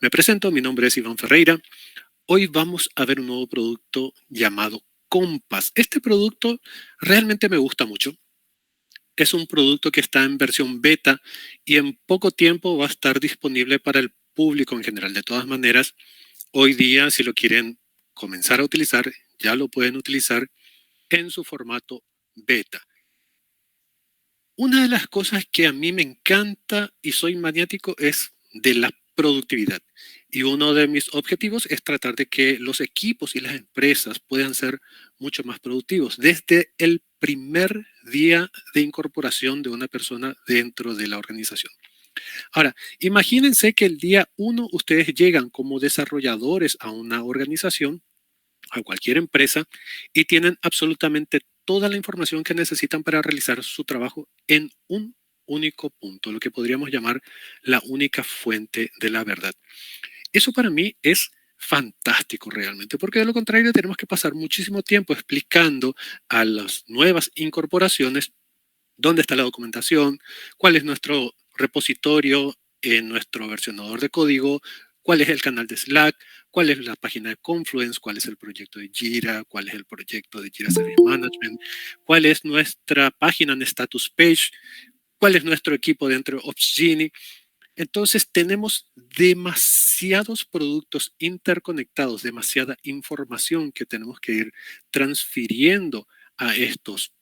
Me presento, mi nombre es Iván Ferreira. Hoy vamos a ver un nuevo producto llamado Compass. Este producto realmente me gusta mucho. Es un producto que está en versión beta y en poco tiempo va a estar disponible para el público en general. De todas maneras, hoy día, si lo quieren comenzar a utilizar, ya lo pueden utilizar en su formato beta. Una de las cosas que a mí me encanta y soy maniático es de la productividad. Y uno de mis objetivos es tratar de que los equipos y las empresas puedan ser mucho más productivos desde el primer día de incorporación de una persona dentro de la organización. Ahora, imagínense que el día uno ustedes llegan como desarrolladores a una organización, a cualquier empresa, y tienen absolutamente toda la información que necesitan para realizar su trabajo en un único punto, lo que podríamos llamar la única fuente de la verdad. Eso para mí es fantástico realmente, porque de lo contrario tenemos que pasar muchísimo tiempo explicando a las nuevas incorporaciones dónde está la documentación, cuál es nuestro repositorio en nuestro versionador de código, cuál es el canal de Slack, cuál es la página de Confluence, cuál es el proyecto de Jira, cuál es el proyecto de Jira Service Management, cuál es nuestra página en Status Page, cuál es nuestro equipo dentro de Opsgenie. Entonces tenemos demasiados productos interconectados, demasiada información que tenemos que ir transfiriendo a estos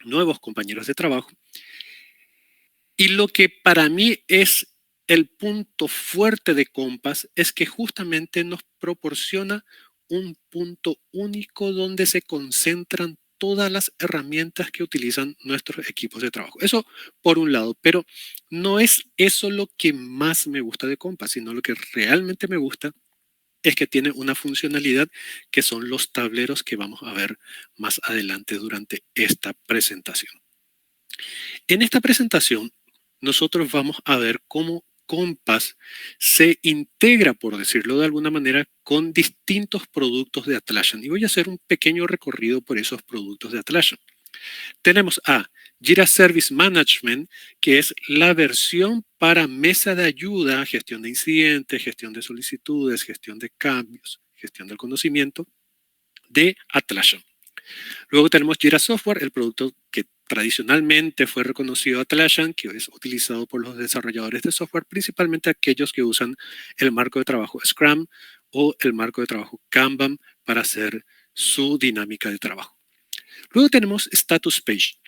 nuevos compañeros de trabajo. Y lo que para mí es el punto fuerte de Compass es que justamente nos proporciona un punto único donde se concentran todas las herramientas que utilizan nuestros equipos de trabajo. Eso por un lado, pero no es eso lo que más me gusta de Compass, sino lo que realmente me gusta es que tiene una funcionalidad que son los tableros que vamos a ver más adelante durante esta presentación. En esta presentación, nosotros vamos a ver cómo Compass se integra, por decirlo de alguna manera, con distintos productos de Atlassian. Y voy a hacer un pequeño recorrido por esos productos de Atlassian. Tenemos a Jira Service Management, que es la versión para mesa de ayuda, gestión de incidentes, gestión de solicitudes, gestión de cambios, gestión del conocimiento de Atlassian. Luego tenemos Jira Software, el producto que tradicionalmente fue reconocido a Atlassian, que es utilizado por los desarrolladores de software, principalmente aquellos que usan el marco de trabajo Scrum o el marco de trabajo Kanban para hacer su dinámica de trabajo. Luego tenemos Status Page.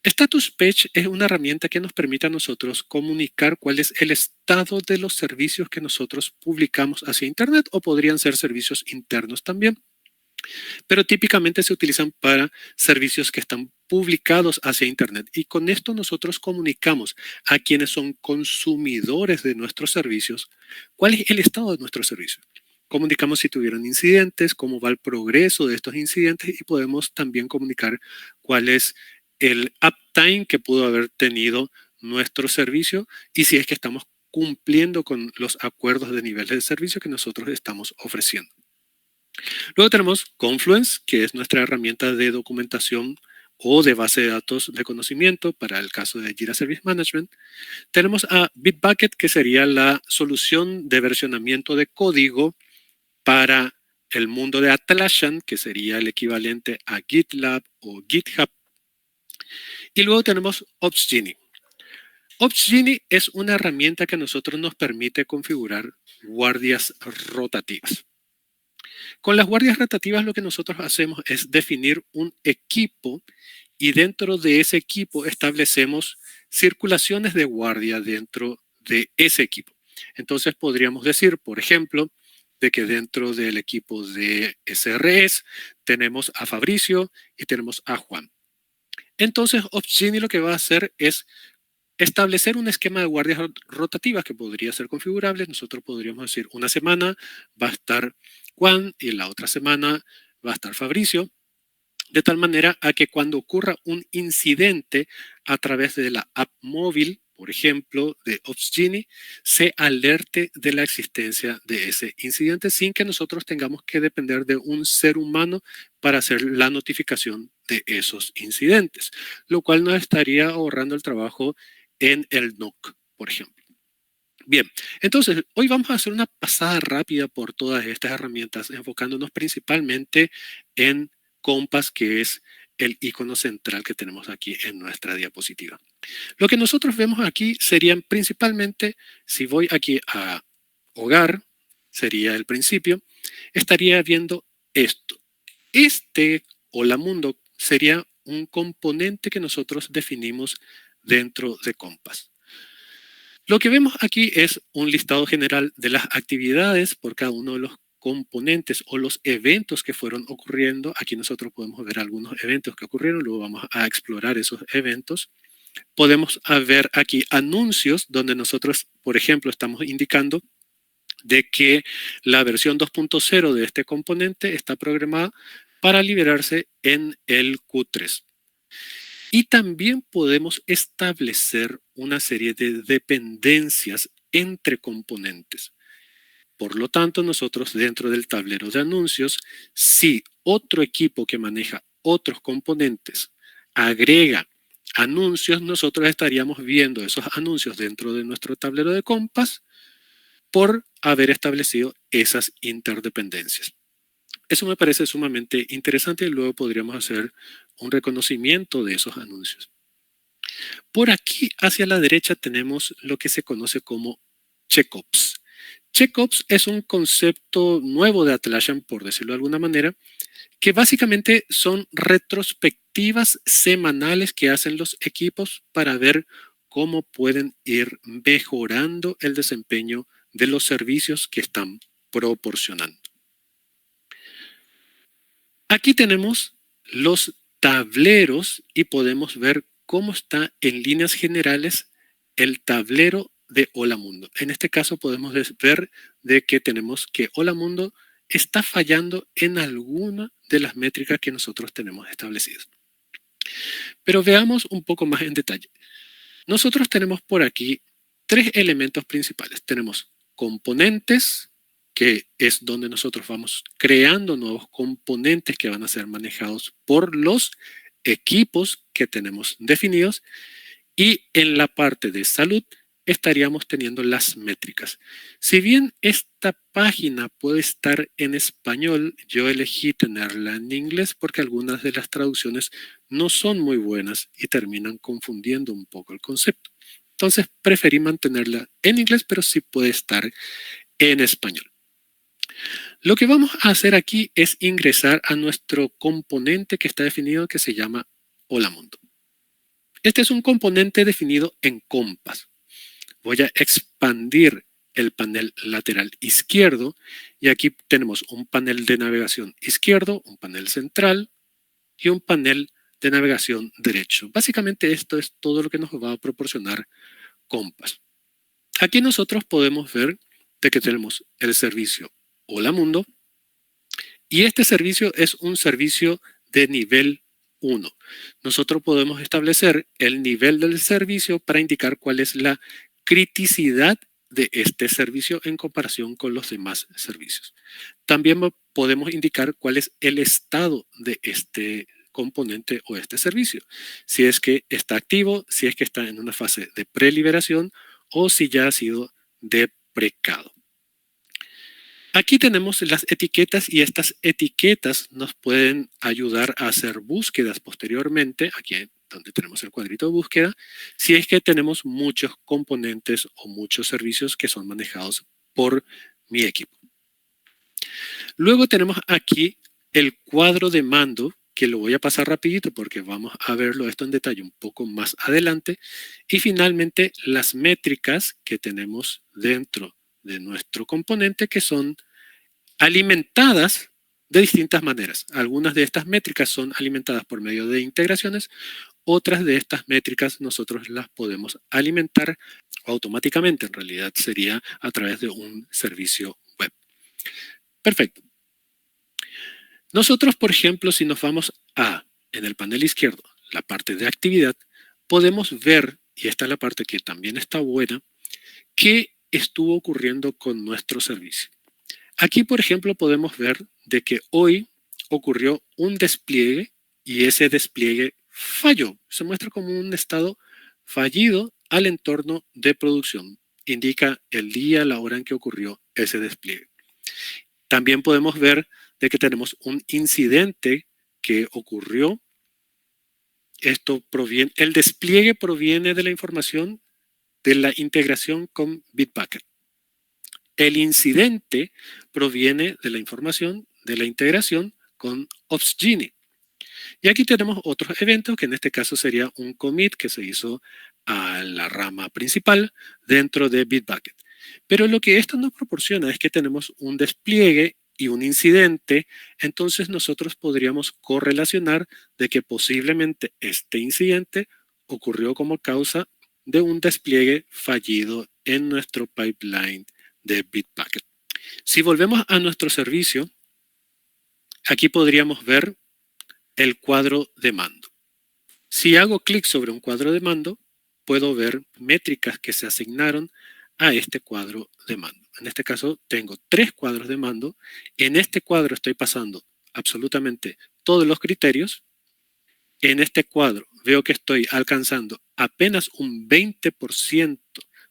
Status Page es una herramienta que nos permite a nosotros comunicar cuál es el estado de los servicios que nosotros publicamos hacia Internet o podrían ser servicios internos también, pero típicamente se utilizan para servicios que están publicados hacia Internet. Y con esto nosotros comunicamos a quienes son consumidores de nuestros servicios cuál es el estado de nuestros servicios. Comunicamos si tuvieron incidentes, cómo va el progreso de estos incidentes y podemos también comunicar cuál es el uptime que pudo haber tenido nuestro servicio y si es que estamos cumpliendo con los acuerdos de nivel de servicio que nosotros estamos ofreciendo. Luego tenemos Confluence, que es nuestra herramienta de documentación o de base de datos de conocimiento para el caso de Jira Service Management. Tenemos a Bitbucket, que sería la solución de versionamiento de código para el mundo de Atlassian, que sería el equivalente a GitLab o GitHub. Y luego tenemos Opsgenie. Opsgenie es una herramienta que a nosotros nos permite configurar guardias rotativas. Con las guardias rotativas lo que nosotros hacemos es definir un equipo y dentro de ese equipo establecemos circulaciones de guardia dentro de ese equipo. Entonces podríamos decir, por ejemplo, de que dentro del equipo de SRS tenemos a Fabricio y tenemos a Juan. Entonces Opsgenie lo que va a hacer es establecer un esquema de guardias rotativas que podría ser configurable. Nosotros podríamos decir una semana va a estar Juan y la otra semana va a estar Fabricio, de tal manera a que cuando ocurra un incidente a través de la app móvil, por ejemplo, de Opsgenie, se alerte de la existencia de ese incidente sin que nosotros tengamos que depender de un ser humano para hacer la notificación de esos incidentes, lo cual nos estaría ahorrando el trabajo en el NOC, por ejemplo. Bien, entonces hoy vamos a hacer una pasada rápida por todas estas herramientas, enfocándonos principalmente en Compass, que es el icono central que tenemos aquí en nuestra diapositiva. Lo que nosotros vemos aquí serían principalmente, si voy aquí a hogar, sería el principio, estaría viendo esto. Este Hola Mundo sería un componente que nosotros definimos dentro de Compass. Lo que vemos aquí es un listado general de las actividades por cada uno de los componentes o los eventos que fueron ocurriendo. Aquí nosotros podemos ver algunos eventos que ocurrieron, luego vamos a explorar esos eventos. Podemos ver aquí anuncios donde nosotros, por ejemplo, estamos indicando de que la versión 2.0 de este componente está programada para liberarse en el Q3. Y también podemos establecer una serie de dependencias entre componentes. Por lo tanto, nosotros dentro del tablero de anuncios, si otro equipo que maneja otros componentes agrega anuncios, nosotros estaríamos viendo esos anuncios dentro de nuestro tablero de Compass por haber establecido esas interdependencias. Eso me parece sumamente interesante y luego podríamos hacer un reconocimiento de esos anuncios. Por aquí hacia la derecha tenemos lo que se conoce como checkups. Checkups es un concepto nuevo de Atlassian, por decirlo de alguna manera, que básicamente son retrospectivas semanales que hacen los equipos para ver cómo pueden ir mejorando el desempeño de los servicios que están proporcionando. Aquí tenemos los tableros y podemos ver cómo está en líneas generales el tablero de Hola Mundo. En este caso podemos ver de que tenemos que Hola Mundo está fallando en alguna de las métricas que nosotros tenemos establecidas. Pero veamos un poco más en detalle. Nosotros tenemos por aquí tres elementos principales. Tenemos componentes, que es donde nosotros vamos creando nuevos componentes que van a ser manejados por los equipos que tenemos definidos. Y en la parte de salud estaríamos teniendo las métricas. Si bien esta página puede estar en español, yo elegí tenerla en inglés porque algunas de las traducciones no son muy buenas y terminan confundiendo un poco el concepto. Entonces preferí mantenerla en inglés, pero sí puede estar en español. Lo que vamos a hacer aquí es ingresar a nuestro componente que está definido que se llama Hola Mundo. Este es un componente definido en Compass. Voy a expandir el panel lateral izquierdo y aquí tenemos un panel de navegación izquierdo, un panel central y un panel de navegación derecho. Básicamente esto es todo lo que nos va a proporcionar Compass. Aquí nosotros podemos ver de que tenemos el servicio Hola Mundo y este servicio es un servicio de nivel 1. Nosotros podemos establecer el nivel del servicio para indicar cuál es la criticidad de este servicio en comparación con los demás servicios. También podemos indicar cuál es el estado de este componente o este servicio. Si es que está activo, si es que está en una fase de preliberación o si ya ha sido deprecado. Aquí tenemos las etiquetas y estas etiquetas nos pueden ayudar a hacer búsquedas posteriormente, aquí donde tenemos el cuadrito de búsqueda, si es que tenemos muchos componentes o muchos servicios que son manejados por mi equipo. Luego tenemos aquí el cuadro de mando, que lo voy a pasar rapidito porque vamos a verlo esto en detalle un poco más adelante. Y finalmente las métricas que tenemos dentro de nuestro componente que son alimentadas de distintas maneras. Algunas de estas métricas son alimentadas por medio de integraciones, otras de estas métricas nosotros las podemos alimentar automáticamente, en realidad sería a través de un servicio web. Perfecto. Nosotros, por ejemplo, si nos vamos en el panel izquierdo, la parte de actividad, podemos ver, y esta es la parte que también está buena, qué estuvo ocurriendo con nuestro servicio. Aquí, por ejemplo, podemos ver de que hoy ocurrió un despliegue y ese despliegue falló. Se muestra como un estado fallido al entorno de producción. indica el día, la hora en que ocurrió ese despliegue. También podemos ver de que tenemos un incidente que ocurrió. El despliegue proviene de la información de la integración con Bitbucket. El incidente proviene de la información de la integración con Opsgenie. Y aquí tenemos otros eventos, que en este caso sería un commit que se hizo a la rama principal dentro de Bitbucket. Pero lo que esto nos proporciona es que tenemos un despliegue y un incidente, entonces nosotros podríamos correlacionar de que posiblemente este incidente ocurrió como causa de un despliegue fallido en nuestro pipeline de Bitbucket. Si volvemos a nuestro servicio, aquí podríamos ver el cuadro de mando. Si hago clic sobre un cuadro de mando, puedo ver métricas que se asignaron a este cuadro de mando. En este caso tengo 3 cuadros de mando. En este cuadro estoy pasando absolutamente todos los criterios. En este cuadro veo que estoy alcanzando apenas un 20%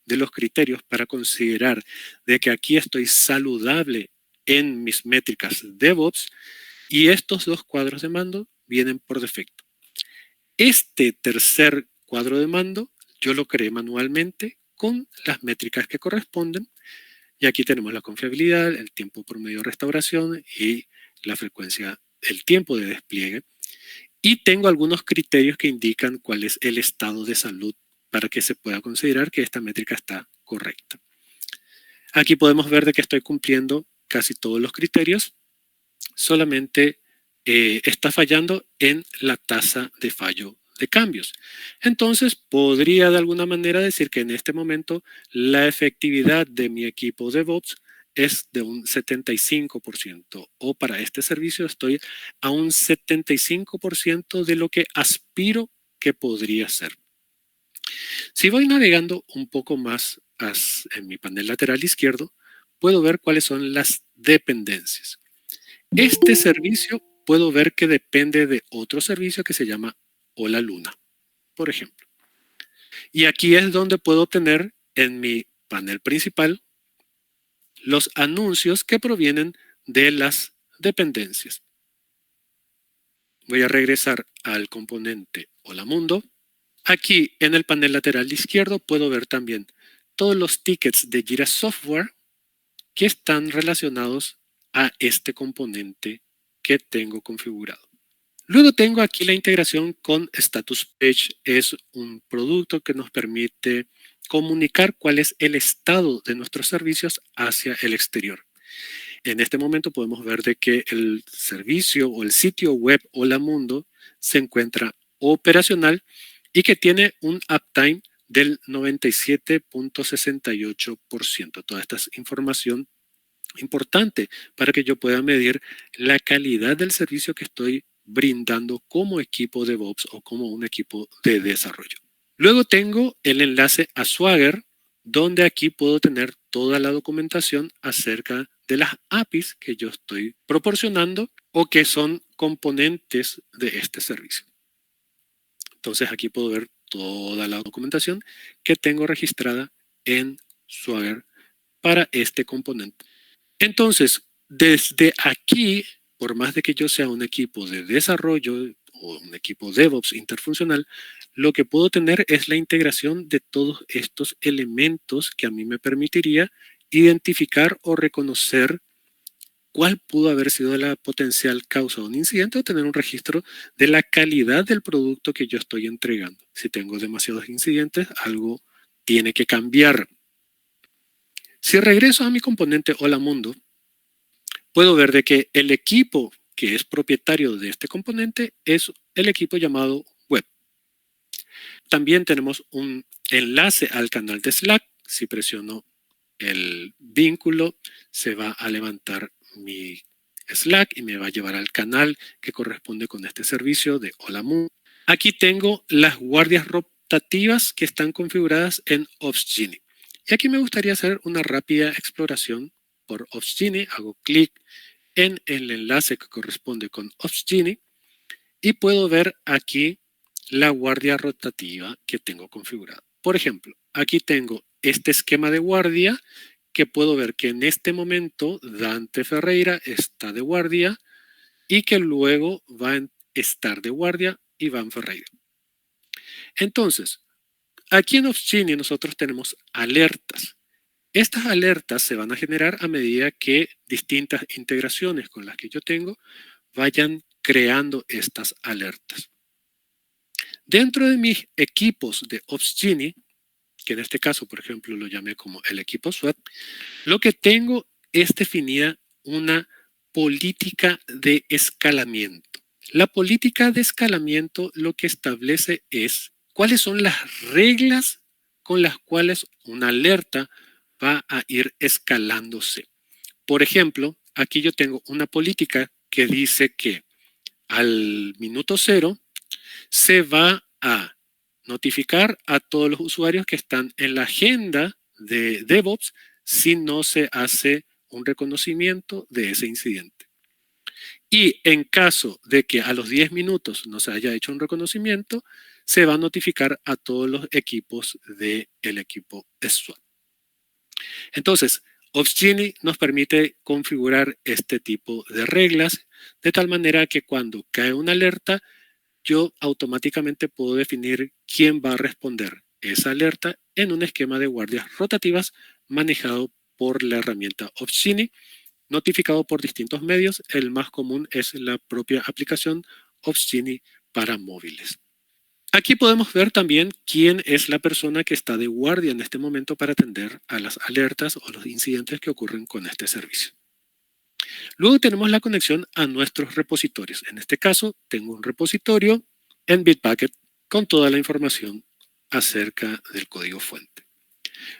de los criterios para considerar de que aquí estoy saludable en mis métricas DevOps, y estos 2 cuadros de mando vienen por defecto. Este tercer cuadro de mando yo lo creé manualmente con las métricas que corresponden, y aquí tenemos la confiabilidad, el tiempo promedio de restauración y la frecuencia, el tiempo de despliegue. Y tengo algunos criterios que indican cuál es el estado de salud para que se pueda considerar que esta métrica está correcta. Aquí podemos ver de que estoy cumpliendo casi todos los criterios, solamente está fallando en la tasa de fallo de cambios. Entonces, podría de alguna manera decir que en este momento la efectividad de mi equipo DevOps es de un 75%, o para este servicio estoy a un 75% de lo que aspiro que podría ser. Si voy navegando un poco más en mi panel lateral izquierdo, puedo ver cuáles son las dependencias. Este servicio puedo ver que depende de otro servicio que se llama Hola Luna, por ejemplo. Y aquí es donde puedo tener en mi panel principal los anuncios que provienen de las dependencias. Voy a regresar al componente Hola Mundo. Aquí en el panel lateral izquierdo puedo ver también todos los tickets de Jira Software que están relacionados a este componente que tengo configurado. Luego tengo aquí la integración con Status Page. Es un producto que nos permite comunicar cuál es el estado de nuestros servicios hacia el exterior. En este momento podemos ver de que el servicio o el sitio web Hola Mundo se encuentra operacional y que tiene un uptime del 97.68%. Toda esta es información importante para que yo pueda medir la calidad del servicio que estoy brindando como equipo de DevOps o como un equipo de desarrollo. Luego tengo el enlace a Swagger, donde aquí puedo tener toda la documentación acerca de las APIs que yo estoy proporcionando o que son componentes de este servicio. Entonces aquí puedo ver toda la documentación que tengo registrada en Swagger para este componente. Entonces, desde aquí, por más de que yo sea un equipo de desarrollo o un equipo DevOps interfuncional, lo que puedo tener es la integración de todos estos elementos que a mí me permitiría identificar o reconocer cuál pudo haber sido la potencial causa de un incidente, o tener un registro de la calidad del producto que yo estoy entregando. Si tengo demasiados incidentes, algo tiene que cambiar. Si regreso a mi componente Hola Mundo, puedo ver de que el equipo que es propietario de este componente es el equipo llamado Web. También tenemos un enlace al canal de Slack. Si presiono el vínculo, se va a levantar mi Slack y me va a llevar al canal que corresponde con este servicio de Hola Mundo. Aquí tengo las guardias rotativas que están configuradas en Opsgenie. Y aquí me gustaría hacer una rápida exploración por Opsgenie. Hago clic en el enlace que corresponde con Opsgenie y puedo ver aquí la guardia rotativa que tengo configurada. Por ejemplo, aquí tengo este esquema de guardia que puedo ver que en este momento Dante Ferreira está de guardia y que luego va a estar de guardia Iván Ferreira. Entonces, aquí en Opsgenie nosotros tenemos alertas. Estas alertas se van a generar a medida que distintas integraciones con las que yo tengo vayan creando estas alertas. Dentro de mis equipos de Opsgenie, que en este caso, por ejemplo, lo llamé como el equipo SWAT, lo que tengo es definida una política de escalamiento. La política de escalamiento lo que establece es cuáles son las reglas con las cuales una alerta va a ir escalándose. Por ejemplo, aquí yo tengo una política que dice que al minuto 0 se va a notificar a todos los usuarios que están en la agenda de DevOps si no se hace un reconocimiento de ese incidente. Y en caso de que a los 10 minutos no se haya hecho un reconocimiento, se va a notificar a todos los equipos del equipo SWAT. Entonces, Opsgenie nos permite configurar este tipo de reglas de tal manera que cuando cae una alerta, yo automáticamente puedo definir quién va a responder esa alerta en un esquema de guardias rotativas manejado por la herramienta Opsgenie, notificado por distintos medios. El más común es la propia aplicación Opsgenie para móviles. Aquí podemos ver también quién es la persona que está de guardia en este momento para atender a las alertas o los incidentes que ocurren con este servicio. Luego tenemos la conexión a nuestros repositorios. En este caso, tengo un repositorio en Bitbucket con toda la información acerca del código fuente.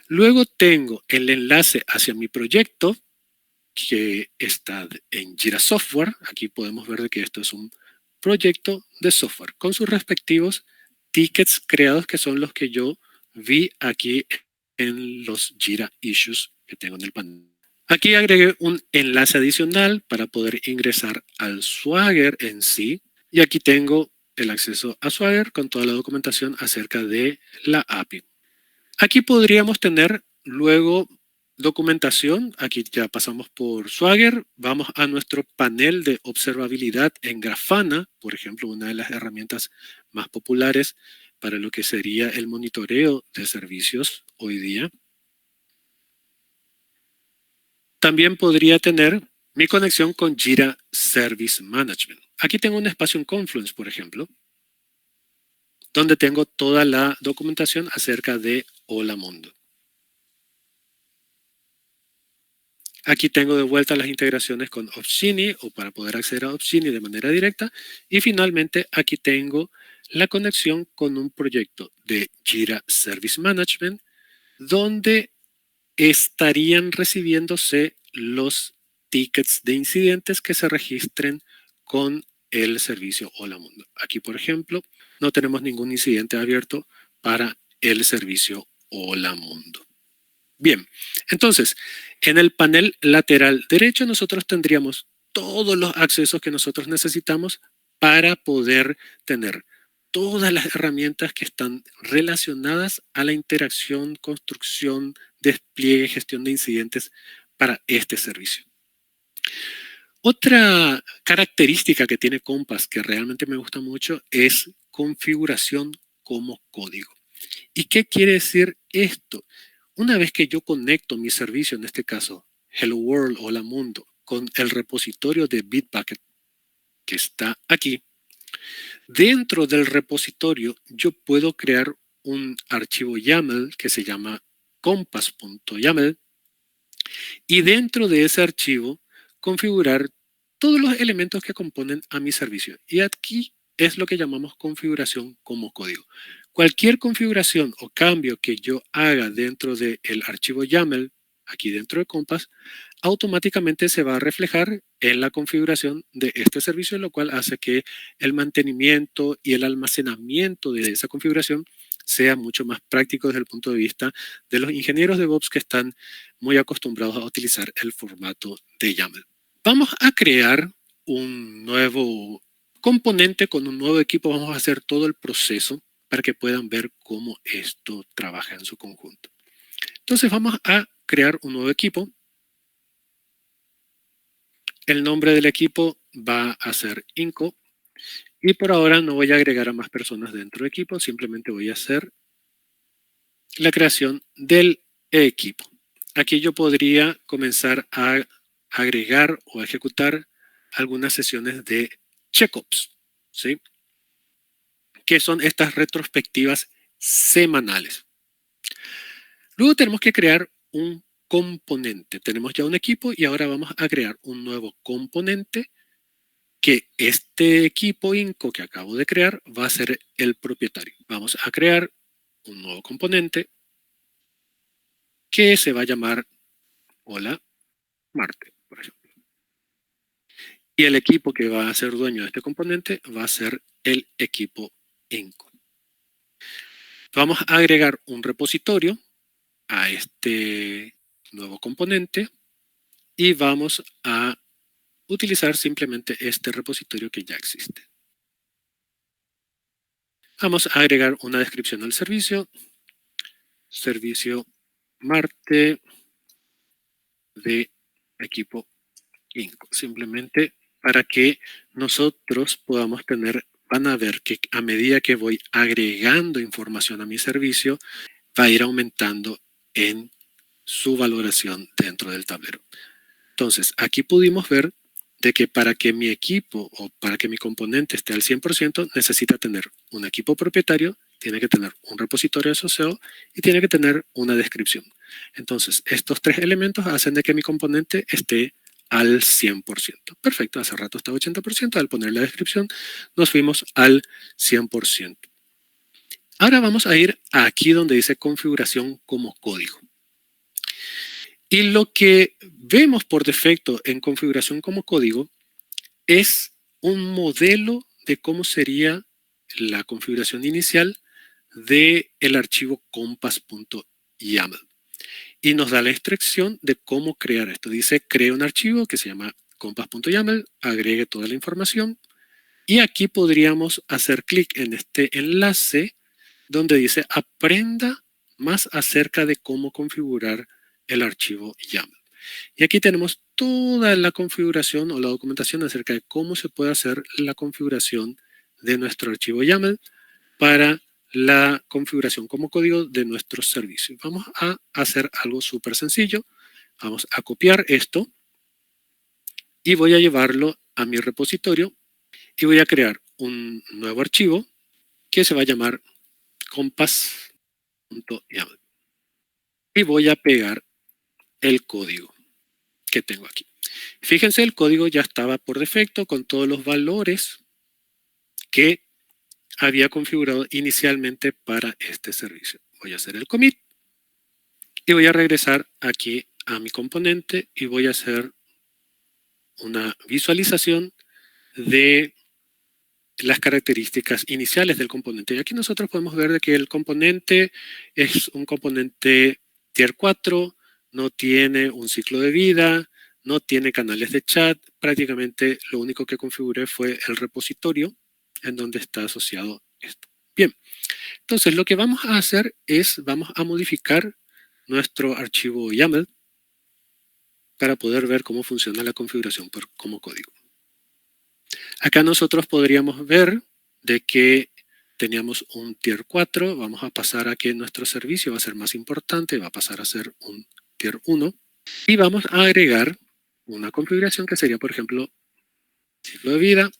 Luego tengo el enlace hacia mi proyecto que está en Jira Software. Aquí podemos ver que esto es un proyecto de software con sus respectivos tickets creados que son los que yo vi aquí en los Jira Issues que tengo en el panel. Aquí agregué un enlace adicional para poder ingresar al Swagger en sí. Y aquí tengo el acceso a Swagger con toda la documentación acerca de la API. Aquí podríamos tener luego documentación. Aquí ya pasamos por Swagger. Vamos a nuestro panel de observabilidad en Grafana, por ejemplo, una de las herramientas más populares para lo que sería el monitoreo de servicios hoy día. También podría tener mi conexión con Jira Service Management. Aquí tengo un espacio en Confluence, por ejemplo, donde tengo toda la documentación acerca de Hola Mundo. Aquí tengo de vuelta las integraciones con Opsgenie o para poder acceder a Opsgenie de manera directa. Y finalmente aquí tengo la conexión con un proyecto de Jira Service Management donde estarían recibiéndose los tickets de incidentes que se registren con el servicio Hola Mundo. Aquí, por ejemplo, no tenemos ningún incidente abierto para el servicio Hola Mundo. Bien, entonces, en el panel lateral derecho nosotros tendríamos todos los accesos que nosotros necesitamos para poder tener todas las herramientas que están relacionadas a la interacción, construcción, despliegue, gestión de incidentes para este servicio. Otra característica que tiene Compass que realmente me gusta mucho es configuración como código. ¿Y qué quiere decir esto? Una vez que yo conecto mi servicio, en este caso Hello World o Hola Mundo, con el repositorio de Bitbucket que está aquí, dentro del repositorio yo puedo crear un archivo YAML que se llama compass.yaml y dentro de ese archivo configurar todos los elementos que componen a mi servicio. Y aquí es lo que llamamos configuración como código. Cualquier configuración o cambio que yo haga dentro del archivo YAML, aquí dentro de Compass, automáticamente se va a reflejar en la configuración de este servicio, lo cual hace que el mantenimiento y el almacenamiento de esa configuración sea mucho más práctico desde el punto de vista de los ingenieros de DevOps que están muy acostumbrados a utilizar el formato de YAML. Vamos a crear un nuevo componente con un nuevo equipo. Vamos a hacer todo el proceso para que puedan ver cómo esto trabaja en su conjunto. Entonces vamos a crear un nuevo equipo. El nombre del equipo va a ser Inco. Y por ahora no voy a agregar a más personas dentro del equipo, simplemente voy a hacer la creación del equipo. Aquí yo podría comenzar a agregar o a ejecutar algunas sesiones de checkups, ¿sí? Que son estas retrospectivas semanales. Luego tenemos que crear un componente. Tenemos ya un equipo y ahora vamos a crear un nuevo componente que este equipo INCO que acabo de crear va a ser el propietario. Vamos a crear un nuevo componente que se va a llamar Hola Marte, por ejemplo. Y el equipo que va a ser dueño de este componente va a ser el equipo INCO. Vamos a agregar un repositorio a este nuevo componente y vamos a utilizar simplemente este repositorio que ya existe. Vamos a agregar una descripción del servicio. Servicio Marte de equipo INCO. Simplemente para que nosotros podamos tener, van a ver que a medida que voy agregando información a mi servicio, va a ir aumentando en su valoración dentro del tablero. Entonces, aquí pudimos ver de que para que mi equipo o para que mi componente esté al 100% necesita tener un equipo propietario, tiene que tener un repositorio asociado y tiene que tener una descripción. Entonces, estos tres elementos hacen de que mi componente esté al 100%. Perfecto, hace rato estaba 80%, al poner la descripción nos fuimos al 100%. Ahora vamos a ir aquí donde dice configuración como código. Y lo que vemos por defecto en configuración como código es un modelo de cómo sería la configuración inicial del archivo compass.yaml. Y nos da la instrucción de cómo crear esto. Dice, crea un archivo que se llama compass.yaml, agregue toda la información. Y aquí podríamos hacer clic en este enlace donde dice, aprenda más acerca de cómo configurar el archivo YAML. Y aquí tenemos toda la configuración o la documentación acerca de cómo se puede hacer la configuración de nuestro archivo YAML para la configuración como código de nuestros servicios. Vamos a hacer algo súper sencillo. Vamos a copiar esto y voy a llevarlo a mi repositorio y voy a crear un nuevo archivo que se va a llamar compass.yaml. Y voy a pegar el código que tengo aquí. Fíjense, el código ya estaba por defecto con todos los valores que había configurado inicialmente para este servicio. Voy a hacer el commit y voy a regresar aquí a mi componente y voy a hacer una visualización de las características iniciales del componente. Y aquí nosotros podemos ver de que el componente es un componente tier 4, no tiene un ciclo de vida, no tiene canales de chat. Prácticamente lo único que configuré fue el repositorio en donde está asociado esto. Bien, entonces lo que vamos a hacer es, vamos a modificar nuestro archivo YAML para poder ver cómo funciona la configuración como código. Acá nosotros podríamos ver de que teníamos un tier 4, vamos a pasar a que nuestro servicio va a ser más importante, va a pasar a ser un tier 1 y vamos a agregar una configuración que sería, por ejemplo, ciclo de vida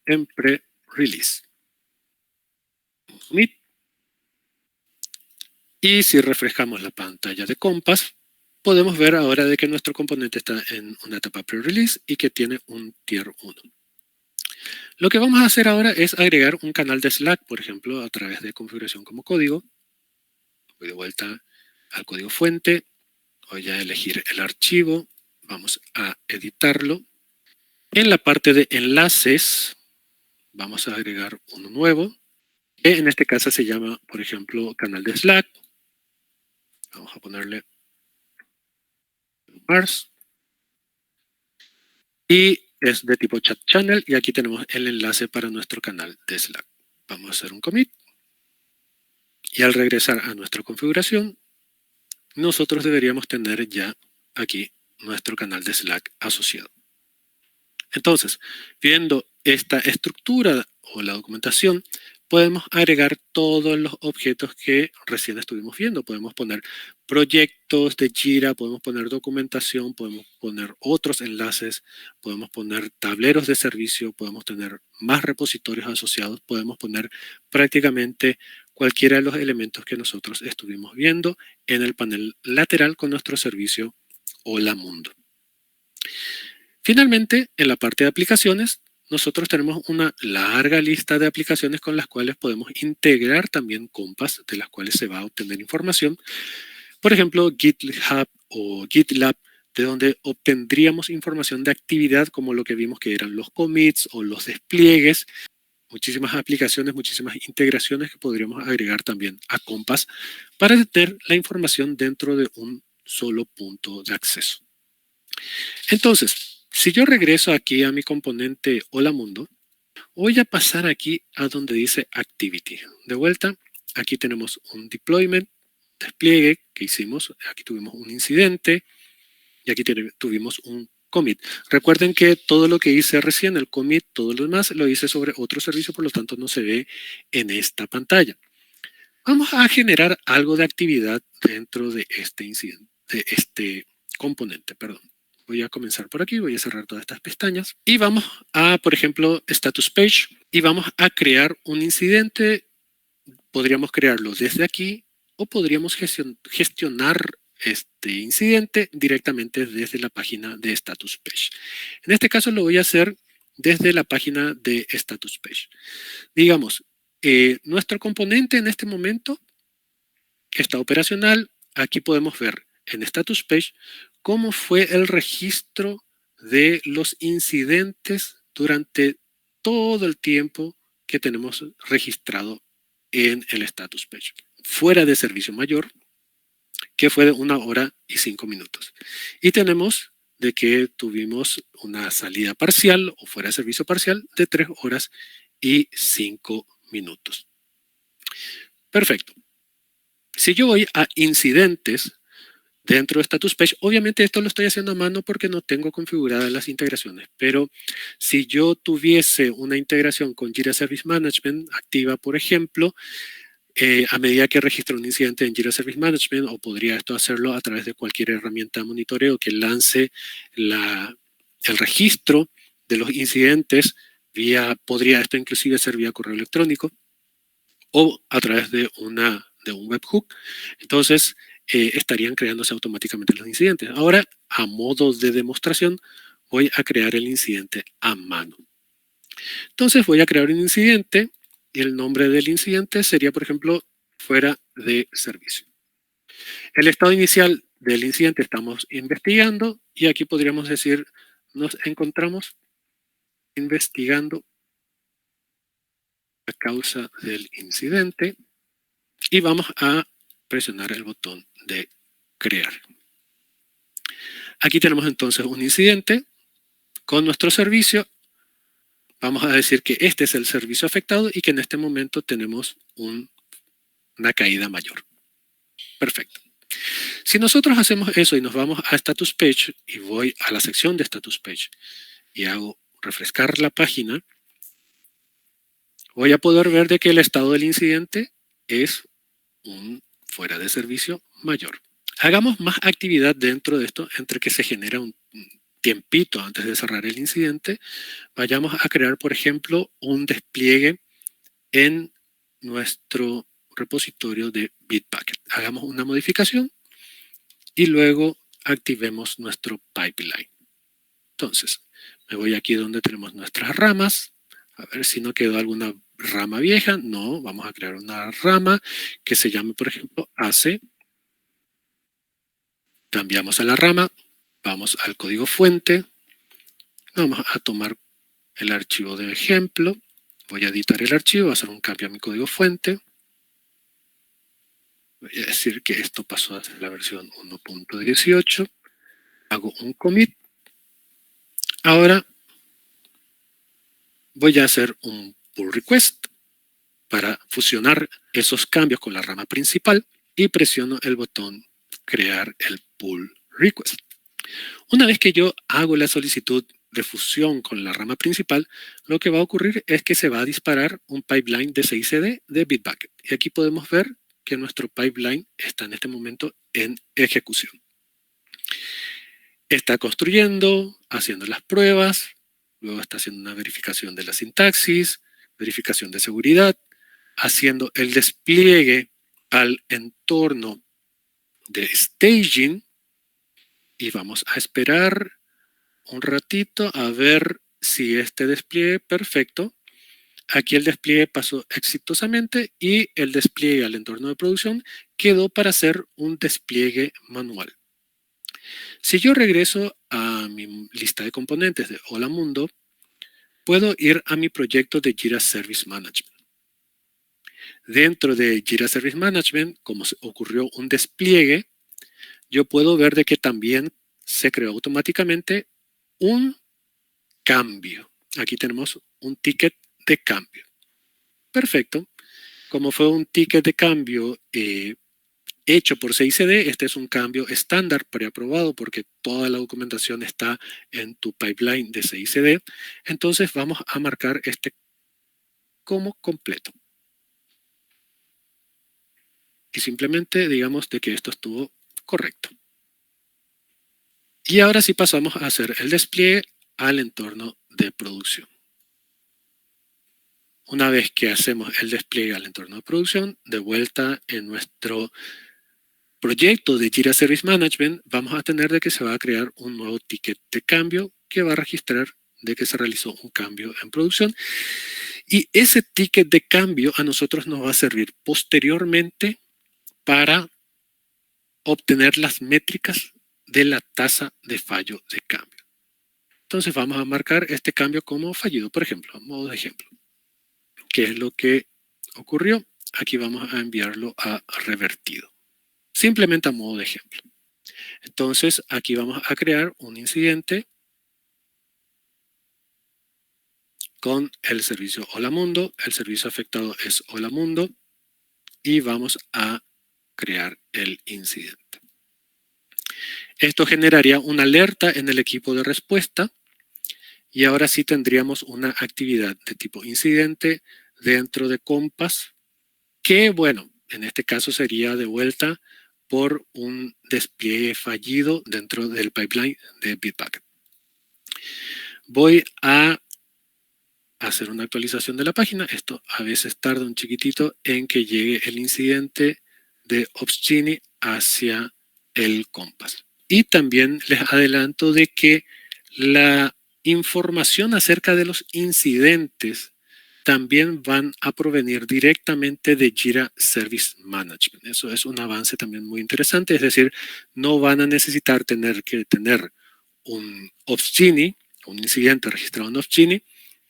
en pre-release. Y si refrescamos la pantalla de Compass, podemos ver ahora de que nuestro componente está en una etapa pre-release y que tiene un tier 1. Lo que vamos a hacer ahora es agregar un canal de Slack, por ejemplo, a través de configuración como código. Voy de vuelta al código fuente, voy a elegir el archivo, vamos a editarlo. En la parte de enlaces, vamos a agregar uno nuevo, que en este caso se llama, por ejemplo, canal de Slack. Vamos a ponerle Mars. Y es de tipo chat channel y aquí tenemos el enlace para nuestro canal de Slack. Vamos a hacer un commit y al regresar a nuestra configuración nosotros deberíamos tener ya aquí nuestro canal de Slack asociado. Entonces, viendo esta estructura o la documentación, podemos agregar todos los objetos que recién estuvimos viendo. Podemos poner proyectos de Jira, podemos poner documentación, podemos poner otros enlaces, podemos poner tableros de servicio, podemos tener más repositorios asociados, podemos poner prácticamente cualquiera de los elementos que nosotros estuvimos viendo en el panel lateral con nuestro servicio Hola Mundo. Finalmente, en la parte de aplicaciones, nosotros tenemos una larga lista de aplicaciones con las cuales podemos integrar también Compass, de las cuales se va a obtener información. Por ejemplo, GitHub o GitLab, de donde obtendríamos información de actividad como lo que vimos que eran los commits o los despliegues. Muchísimas aplicaciones, muchísimas integraciones que podríamos agregar también a Compass para tener la información dentro de un solo punto de acceso. Entonces, si yo regreso aquí a mi componente Hola Mundo, voy a pasar aquí a donde dice Activity. De vuelta, aquí tenemos un deployment, despliegue que hicimos. Aquí tuvimos un incidente y aquí tuvimos un commit. Recuerden que todo lo que hice recién, el commit, todo lo demás, lo hice sobre otro servicio, por lo tanto no se ve en esta pantalla. Vamos a generar algo de actividad dentro de este incidente, de este componente, perdón. Voy a comenzar por aquí, voy a cerrar todas estas pestañas y vamos a, por ejemplo, Status Page y vamos a crear un incidente. Podríamos crearlo desde aquí o podríamos gestionar este incidente directamente desde la página de Status Page. En este caso lo voy a hacer desde la página de Status Page. Digamos, nuestro componente en este momento está operacional. Aquí podemos ver en Status Page cómo fue el registro de los incidentes durante todo el tiempo que tenemos registrado en el Status Page. Fuera de servicio mayor, que fue de 1 hora y 5 minutos. Y tenemos de que tuvimos una salida parcial o fuera de servicio parcial de 3 horas y 5 minutos. Perfecto. Si yo voy a incidentes dentro de Status Page, obviamente esto lo estoy haciendo a mano porque no tengo configuradas las integraciones, pero si yo tuviese una integración con Jira Service Management activa, por ejemplo, a medida que registro un incidente en Jira Service Management, o podría esto hacerlo a través de cualquier herramienta de monitoreo que lance el registro de los incidentes, podría esto inclusive ser vía correo electrónico o a través de un webhook. Entonces, estarían creándose automáticamente los incidentes. Ahora, a modo de demostración, voy a crear el incidente a mano. Entonces, voy a crear un incidente y el nombre del incidente sería, por ejemplo, fuera de servicio. El estado inicial del incidente estamos investigando y aquí podríamos decir, nos encontramos investigando la causa del incidente y vamos a presionar el botón de crear. Aquí tenemos entonces un incidente con nuestro servicio. Vamos a decir que este es el servicio afectado y que en este momento tenemos una caída mayor. Perfecto. Si nosotros hacemos eso y nos vamos a Status Page y voy a la sección de Status Page y hago refrescar la página, voy a poder ver de que el estado del incidente es un fuera de servicio mayor. Hagamos más actividad dentro de esto entre que se genera un tiempito antes de cerrar el incidente. Vayamos a crear, por ejemplo, un despliegue en nuestro repositorio de Bitbucket. Hagamos una modificación y luego activemos nuestro pipeline. Entonces, me voy aquí donde tenemos nuestras ramas. A ver si no quedó alguna rama vieja. No, vamos a crear una rama que se llame, por ejemplo, AC. Cambiamos a la rama, vamos al código fuente, vamos a tomar el archivo de ejemplo, voy a editar el archivo, hacer un cambio a mi código fuente. Voy a decir que esto pasó a ser la versión 1.18, hago un commit. Ahora voy a hacer un pull request para fusionar esos cambios con la rama principal y presiono el botón crear el pull request. Una vez que yo hago la solicitud de fusión con la rama principal, lo que va a ocurrir es que se va a disparar un pipeline de CI/CD de Bitbucket. Y aquí podemos ver que nuestro pipeline está en este momento en ejecución. Está construyendo, haciendo las pruebas, luego está haciendo una verificación de la sintaxis, verificación de seguridad, haciendo el despliegue al entorno de staging y vamos a esperar un ratito a ver si este despliegue perfecto. Aquí el despliegue pasó exitosamente y el despliegue al entorno de producción quedó para hacer un despliegue manual. Si yo regreso a mi lista de componentes de Hola Mundo, puedo ir a mi proyecto de Jira Service Management. Dentro de Jira Service Management, como ocurrió un despliegue, yo puedo ver de que también se creó automáticamente un cambio. Aquí tenemos un ticket de cambio. Perfecto. Como fue un ticket de cambio hecho por CI/CD, este es un cambio estándar preaprobado porque toda la documentación está en tu pipeline de CI/CD. Entonces vamos a marcar este como completo. Y simplemente digamos de que esto estuvo correcto. Y ahora sí pasamos a hacer el despliegue al entorno de producción. Una vez que hacemos el despliegue al entorno de producción, de vuelta en nuestro proyecto de Jira Service Management, vamos a tener de que se va a crear un nuevo ticket de cambio que va a registrar de que se realizó un cambio en producción. Y ese ticket de cambio a nosotros nos va a servir posteriormente para obtener las métricas de la tasa de fallo de cambio. Entonces vamos a marcar este cambio como fallido, por ejemplo, a modo de ejemplo. ¿Qué es lo que ocurrió? Aquí vamos a enviarlo a revertido. Simplemente a modo de ejemplo. Entonces aquí vamos a crear un incidente con el servicio Hola Mundo. El servicio afectado es Hola Mundo y vamos a crear el incidente. Esto generaría una alerta en el equipo de respuesta y ahora sí tendríamos una actividad de tipo incidente dentro de Compass que, bueno, en este caso sería de vuelta por un despliegue fallido dentro del pipeline de Bitbucket. Voy a hacer una actualización de la página. Esto a veces tarda un chiquitito en que llegue el incidente de Opsgenie hacia el Compass. Y también les adelanto de que la información acerca de los incidentes también van a provenir directamente de Jira Service Management. Eso es un avance también muy interesante, es decir, no van a necesitar tener un Opsgenie, un incidente registrado en Opsgenie,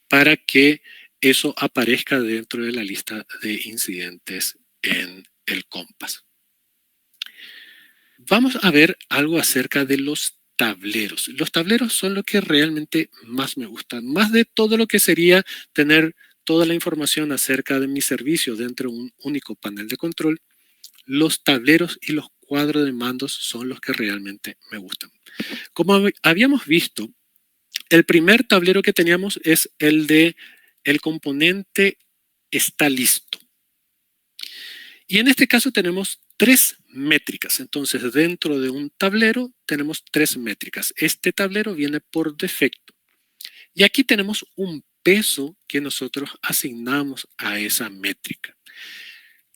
para que eso aparezca dentro de la lista de incidentes en el Compass. Vamos a ver algo acerca de los tableros. Los tableros son lo que realmente más me gustan, más de todo lo que sería tener toda la información acerca de mi servicio dentro de un único panel de control. Los tableros y los cuadros de mandos son los que realmente me gustan. Como habíamos visto, el primer tablero que teníamos es el de el componente está listo. Y en este caso tenemos 3 métricas. Entonces, dentro de un tablero tenemos 3 métricas. Este tablero viene por defecto. Y aquí tenemos un peso que nosotros asignamos a esa métrica.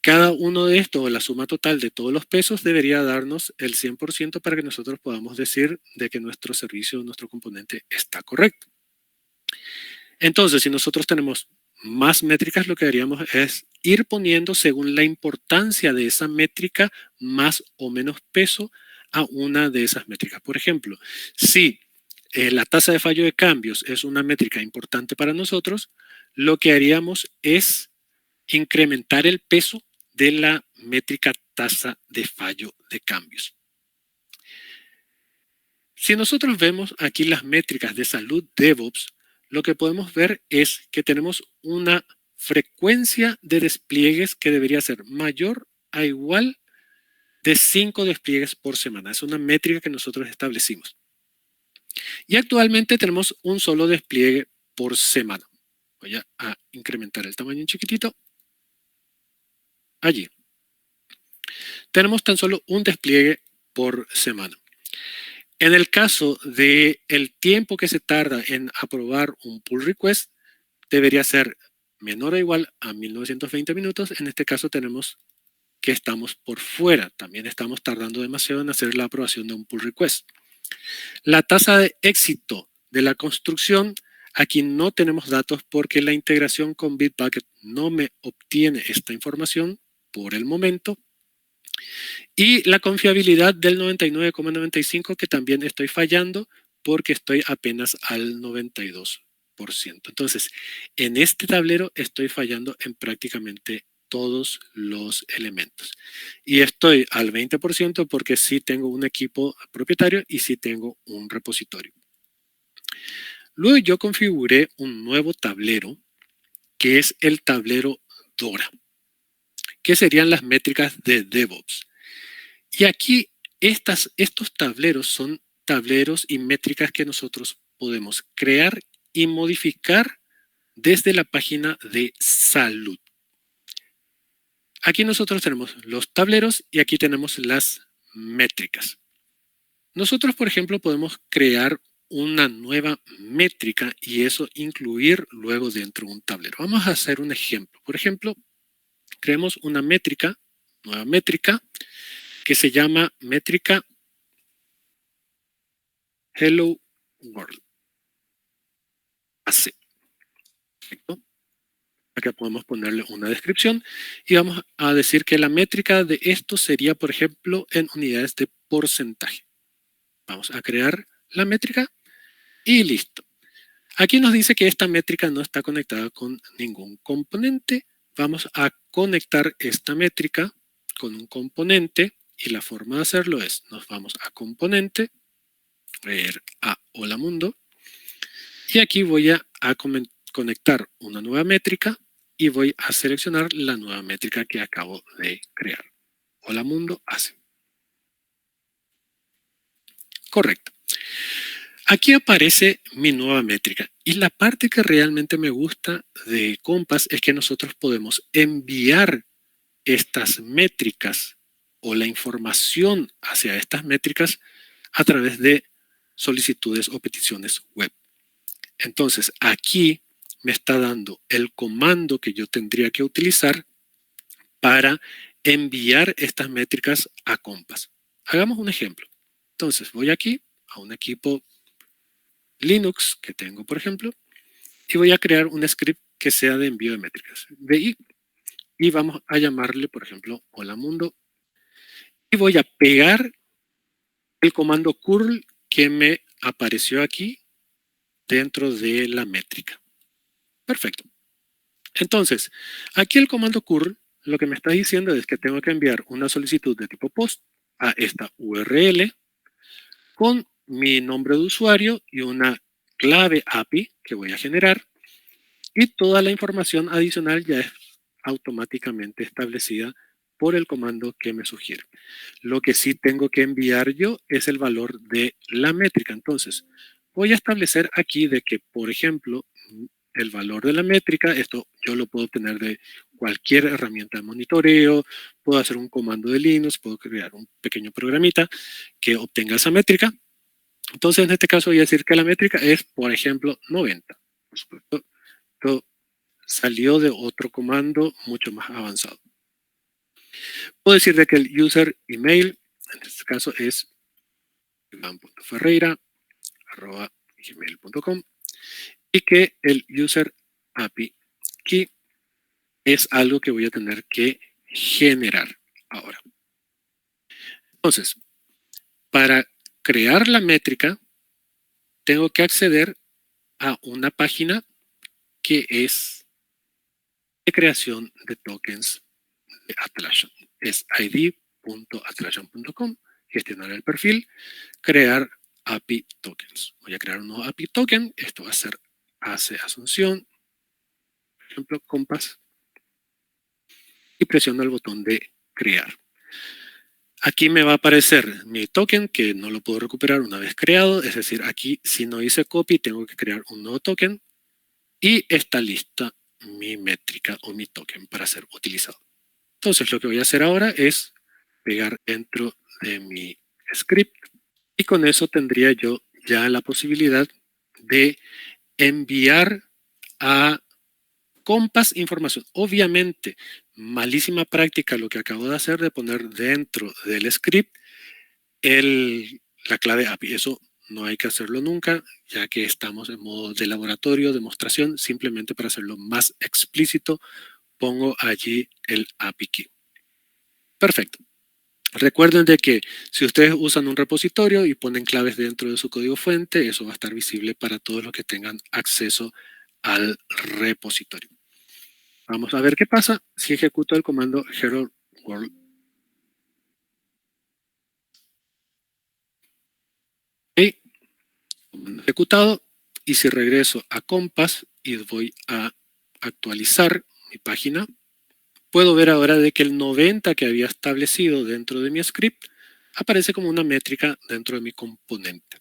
Cada uno de estos, la suma total de todos los pesos, debería darnos el 100% para que nosotros podamos decir de que nuestro servicio, nuestro componente está correcto. Entonces, si nosotros tenemos más métricas, lo que haríamos es ir poniendo según la importancia de esa métrica más o menos peso a una de esas métricas. Por ejemplo, si la tasa de fallo de cambios es una métrica importante para nosotros, lo que haríamos es incrementar el peso de la métrica tasa de fallo de cambios. Si nosotros vemos aquí las métricas de salud DevOps, lo que podemos ver es que tenemos una frecuencia de despliegues que debería ser mayor a igual de 5 despliegues por semana. Es una métrica que nosotros establecimos. Y actualmente tenemos un solo despliegue por semana. Voy a incrementar el tamaño un chiquitito. Allí. Tenemos tan solo un despliegue por semana. En el caso del tiempo que se tarda en aprobar un pull request, debería ser menor o igual a 1920 minutos. En este caso tenemos que estamos por fuera. También estamos tardando demasiado en hacer la aprobación de un pull request. La tasa de éxito de la construcción, aquí no tenemos datos porque la integración con Bitbucket no me obtiene esta información por el momento. Y la confiabilidad del 99,95 que también estoy fallando porque estoy apenas al 92%. Entonces, en este tablero estoy fallando en prácticamente todos los elementos. Y estoy al 20% porque sí tengo un equipo propietario y sí tengo un repositorio. Luego yo configuré un nuevo tablero que es el tablero DORA, que serían las métricas de DevOps. Y aquí estos tableros son tableros y métricas que nosotros podemos crear y modificar desde la página de salud. Aquí nosotros tenemos los tableros y aquí tenemos las métricas. Nosotros, por ejemplo, podemos crear una nueva métrica y eso incluir luego dentro de un tablero. Vamos a hacer un ejemplo. Por ejemplo, creemos una métrica, nueva métrica, que se llama métrica Hello World. AC. Perfecto. Acá podemos ponerle una descripción y vamos a decir que la métrica de esto sería, por ejemplo, en unidades de porcentaje. Vamos a crear la métrica y listo. Aquí nos dice que esta métrica no está conectada con ningún componente. Vamos a conectar esta métrica con un componente y la forma de hacerlo es, nos vamos a componente, ver a Hola Mundo y aquí voy a conectar una nueva métrica y voy a seleccionar la nueva métrica que acabo de crear. Hola Mundo hace. Correcto. Aquí aparece mi nueva métrica y la parte que realmente me gusta de Compass es que nosotros podemos enviar estas métricas o la información hacia estas métricas a través de solicitudes o peticiones web. Entonces, aquí me está dando el comando que yo tendría que utilizar para enviar estas métricas a Compass. Hagamos un ejemplo. Entonces, voy aquí a un equipo Linux que tengo, por ejemplo, y voy a crear un script que sea de envío de métricas. Y vamos a llamarle, por ejemplo, hola mundo. Y voy a pegar el comando curl que me apareció aquí dentro de la métrica. Perfecto. Entonces, aquí el comando curl lo que me está diciendo es que tengo que enviar una solicitud de tipo post a esta URL con mi nombre de usuario y una clave API que voy a generar y toda la información adicional ya es automáticamente establecida por el comando que me sugiere. Lo que sí tengo que enviar yo es el valor de la métrica. Entonces, voy a establecer aquí de que, por ejemplo, el valor de la métrica, esto yo lo puedo obtener de cualquier herramienta de monitoreo, puedo hacer un comando de Linux, puedo crear un pequeño programita que obtenga esa métrica. Entonces, en este caso voy a decir que la métrica es, por ejemplo, 90. Por supuesto, esto salió de otro comando mucho más avanzado. Puedo decir de que el user email, en este caso es iván.ferreira@gmail.com y que el user API key es algo que voy a tener que generar ahora. Entonces, para crear la métrica, tengo que acceder a una página que es de creación de tokens de Atlassian. Es id.atlassian.com, gestionar el perfil, crear API tokens. Voy a crear un nuevo API token. Esto va a ser AC Asunción, por ejemplo, Compass, y presiono el botón de crear. Aquí me va a aparecer mi token, que no lo puedo recuperar una vez creado. Es decir, aquí si no hice copy, tengo que crear un nuevo token. Y está lista mi métrica o mi token para ser utilizado. Entonces, lo que voy a hacer ahora es pegar dentro de mi script. Y con eso tendría yo ya la posibilidad de enviar a Compass información. Obviamente, malísima práctica lo que acabo de hacer de poner dentro del script la clave API. Eso no hay que hacerlo nunca, ya que estamos en modo de laboratorio, demostración. Simplemente para hacerlo más explícito, pongo allí el API key. Perfecto. Recuerden de que si ustedes usan un repositorio y ponen claves dentro de su código fuente, eso va a estar visible para todos los que tengan acceso al repositorio. Vamos a ver qué pasa si ejecuto el comando hello world. Y comando ejecutado. Y si regreso a Compass y voy a actualizar mi página, puedo ver ahora de que el 90 que había establecido dentro de mi script aparece como una métrica dentro de mi componente.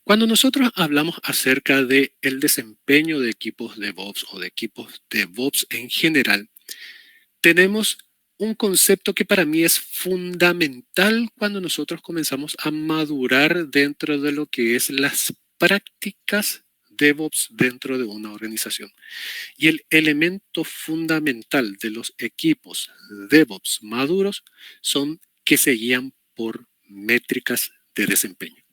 Cuando nosotros hablamos acerca del desempeño de equipos DevOps o de equipos DevOps en general, tenemos un concepto que para mí es fundamental cuando nosotros comenzamos a madurar dentro de lo que es las prácticas DevOps dentro de una organización. Y el elemento fundamental de los equipos DevOps maduros son que se guían por métricas de desempeño.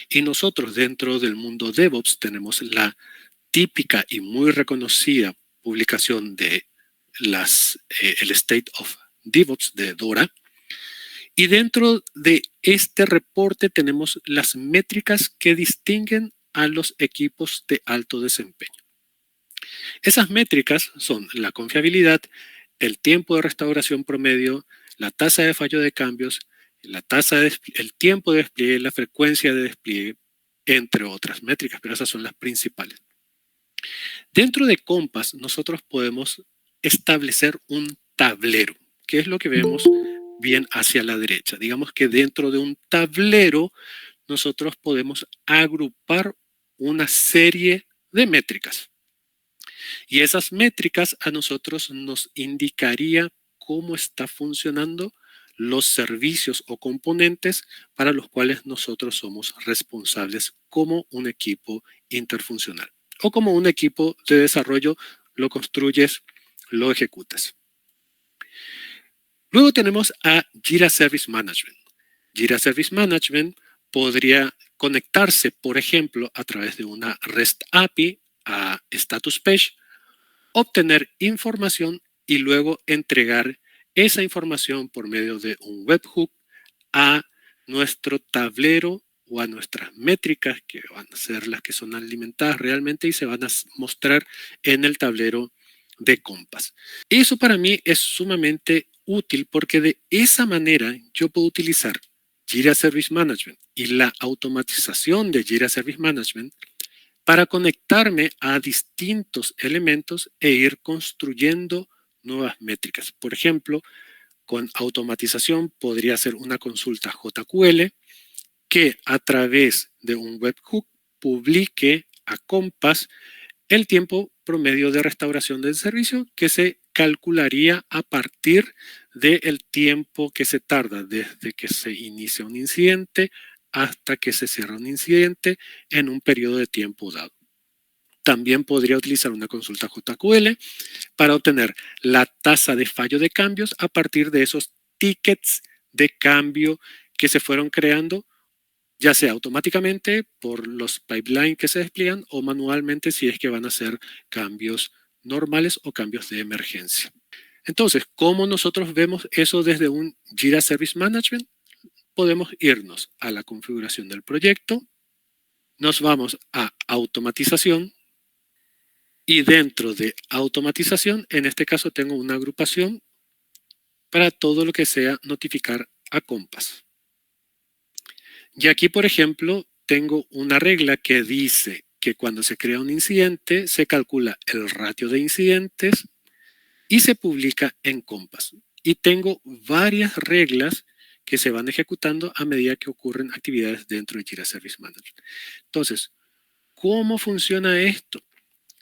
Y nosotros dentro del mundo DevOps tenemos la típica y muy reconocida publicación de el State of DevOps de Dora. Y dentro de este reporte tenemos las métricas que distinguen a los equipos de alto desempeño. Esas métricas son la confiabilidad, el tiempo de restauración promedio, la tasa de fallo de cambios, el tiempo de despliegue, la frecuencia de despliegue, entre otras métricas, pero esas son las principales. Dentro de Compass, nosotros podemos establecer un tablero, que es lo que vemos bien hacia la derecha. Digamos que dentro de un tablero, nosotros podemos agrupar una serie de métricas. Y esas métricas a nosotros nos indicaría cómo está funcionando los servicios o componentes para los cuales nosotros somos responsables como un equipo interfuncional o como un equipo de desarrollo, lo construyes, lo ejecutas. Luego tenemos a Jira Service Management. Jira Service Management podría conectarse, por ejemplo, a través de una REST API a Status Page, obtener información y luego entregar esa información por medio de un webhook a nuestro tablero o a nuestras métricas, que van a ser las que son alimentadas realmente y se van a mostrar en el tablero de Compass. Eso para mí es sumamente útil porque de esa manera yo puedo utilizar Jira Service Management y la automatización de Jira Service Management para conectarme a distintos elementos e ir construyendo nuevas métricas. Por ejemplo, con automatización podría ser una consulta JQL que a través de un webhook publique a Compass el tiempo promedio de restauración del servicio que se calcularía a partir del tiempo que se tarda desde que se inicia un incidente hasta que se cierra un incidente en un periodo de tiempo dado. También podría utilizar una consulta JQL para obtener la tasa de fallo de cambios a partir de esos tickets de cambio que se fueron creando, ya sea automáticamente por los pipelines que se despliegan o manualmente si es que van a ser cambios normales o cambios de emergencia. Entonces, ¿cómo nosotros vemos eso desde un Jira Service Management? Podemos irnos a la configuración del proyecto, nos vamos a automatización y dentro de automatización, en este caso tengo una agrupación para todo lo que sea notificar a Compass. Y aquí, por ejemplo, tengo una regla que dice que cuando se crea un incidente, se calcula el ratio de incidentes y se publica en Compass. y tengo varias reglas que se van ejecutando a medida que ocurren actividades dentro de Jira Service Manager. Entonces, ¿cómo funciona esto?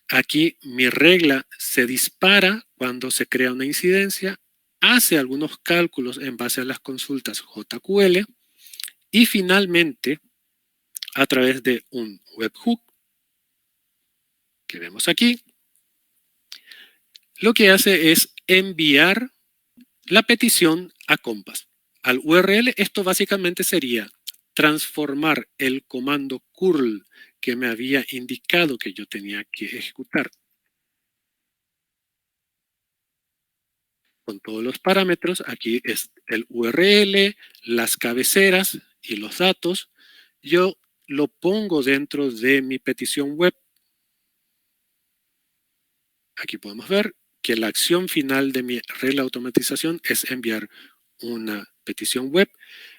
Aquí mi regla se dispara cuando se crea una incidencia, hace algunos cálculos en base a las consultas JQL y finalmente, a través de un webhook que vemos aquí, lo que hace es enviar la petición a Compass. Al URL, esto básicamente sería transformar el comando curl que me había indicado que yo tenía que ejecutar con todos los parámetros. Aquí es el URL, las cabeceras y los datos. Yo lo pongo dentro de mi petición web. Aquí podemos ver que la acción final de mi regla de automatización es enviar una petición web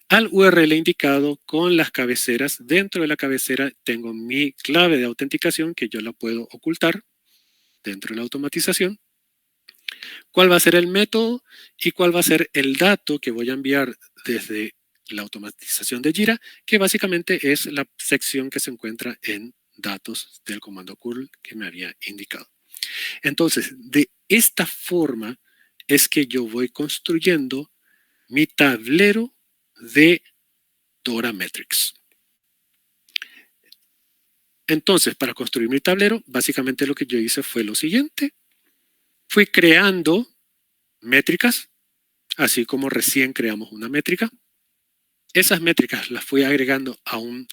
al URL indicado con las cabeceras. Dentro de la cabecera tengo mi clave de autenticación que yo la puedo ocultar dentro de la automatización. ¿Cuál va a ser el método y cuál va a ser el dato que voy a enviar desde la automatización de Jira? Que básicamente es la sección que se encuentra en datos del comando curl que me había indicado. Entonces, de esta forma es que yo voy construyendo mi tablero de Dora Metrics. Entonces, para construir mi tablero, básicamente lo que yo hice fue lo siguiente. Fui creando métricas, así como recién creamos una métrica. Esas métricas las fui agregando a un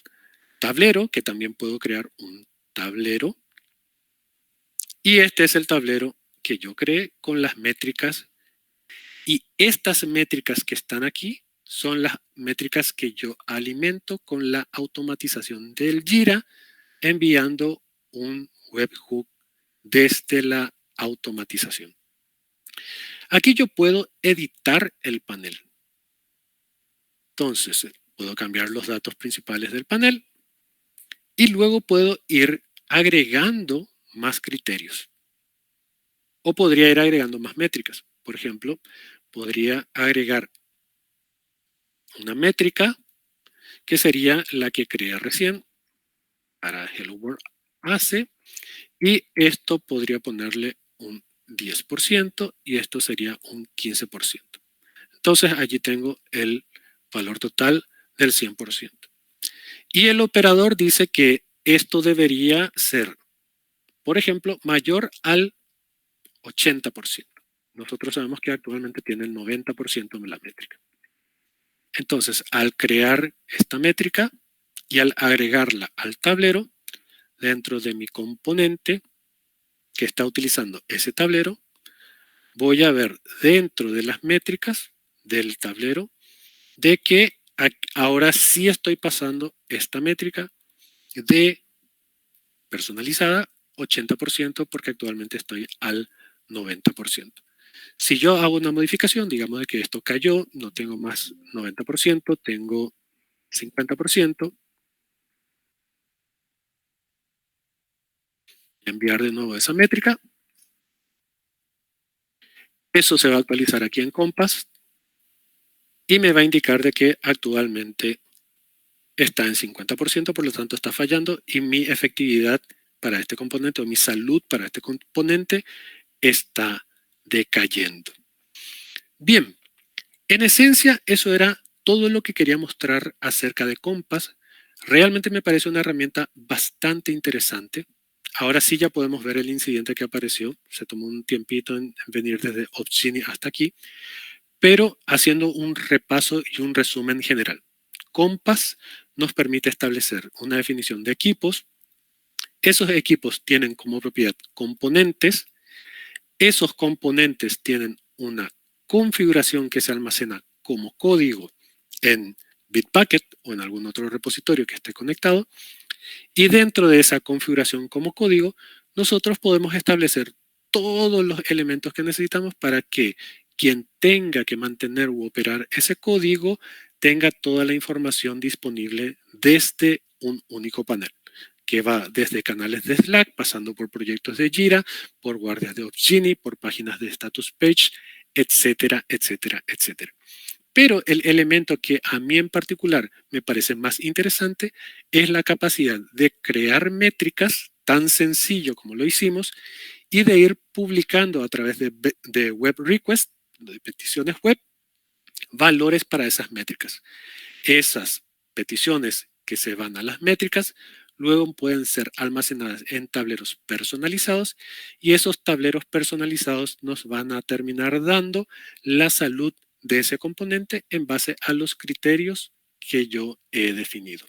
tablero, que también puedo crear un tablero. Y este es el tablero que yo creé con las métricas. Y estas métricas que están aquí son las métricas que yo alimento con la automatización del Jira, enviando un webhook desde la automatización. Aquí yo puedo editar el panel. Entonces, puedo cambiar los datos principales del panel y luego puedo ir agregando más criterios. O podría ir agregando más métricas. Por ejemplo, podría agregar una métrica que sería la que creé recién para Hello World AC, y esto podría ponerle un 10% y esto sería un 15%. Entonces allí tengo el valor total del 100%. Y el operador dice que esto debería ser, por ejemplo, mayor al 80%. Nosotros sabemos que actualmente tiene el 90% de la métrica. Entonces, al crear esta métrica y al agregarla al tablero, dentro de mi componente que está utilizando ese tablero, voy a ver dentro de las métricas del tablero de que ahora sí estoy pasando esta métrica de personalizada 80% porque actualmente estoy al 90%. Si yo hago una modificación, digamos de que esto cayó, no tengo más 90%, tengo 50%, enviar de nuevo esa métrica. Eso se va a actualizar aquí en Compass y me va a indicar de que actualmente está en 50%, por lo tanto está fallando y mi efectividad para este componente o mi salud para este componente está decayendo. Bien, en esencia eso era todo lo que quería mostrar acerca de Compass. Realmente me parece una herramienta bastante interesante. Ahora sí ya podemos ver el incidente que apareció. Se tomó un tiempito en venir desde Opsgenie hasta aquí, pero haciendo un repaso y un resumen general. Compass nos permite establecer una definición de equipos. Esos equipos tienen como propiedad componentes. Esos componentes tienen una configuración que se almacena como código en Bitbucket o en algún otro repositorio que esté conectado. Y dentro de esa configuración como código, nosotros podemos establecer todos los elementos que necesitamos para que quien tenga que mantener u operar ese código tenga toda la información disponible desde un único panel, que va desde canales de Slack, pasando por proyectos de Jira, por guardias de Opsgenie, por páginas de status page, etcétera, etcétera, etcétera. Pero el elemento que a mí en particular me parece más interesante es la capacidad de crear métricas tan sencillo como lo hicimos y de ir publicando a través de web requests, de peticiones web, valores para esas métricas. Esas peticiones que se van a las métricas luego pueden ser almacenadas en tableros personalizados y esos tableros personalizados nos van a terminar dando la salud de ese componente en base a los criterios que yo he definido.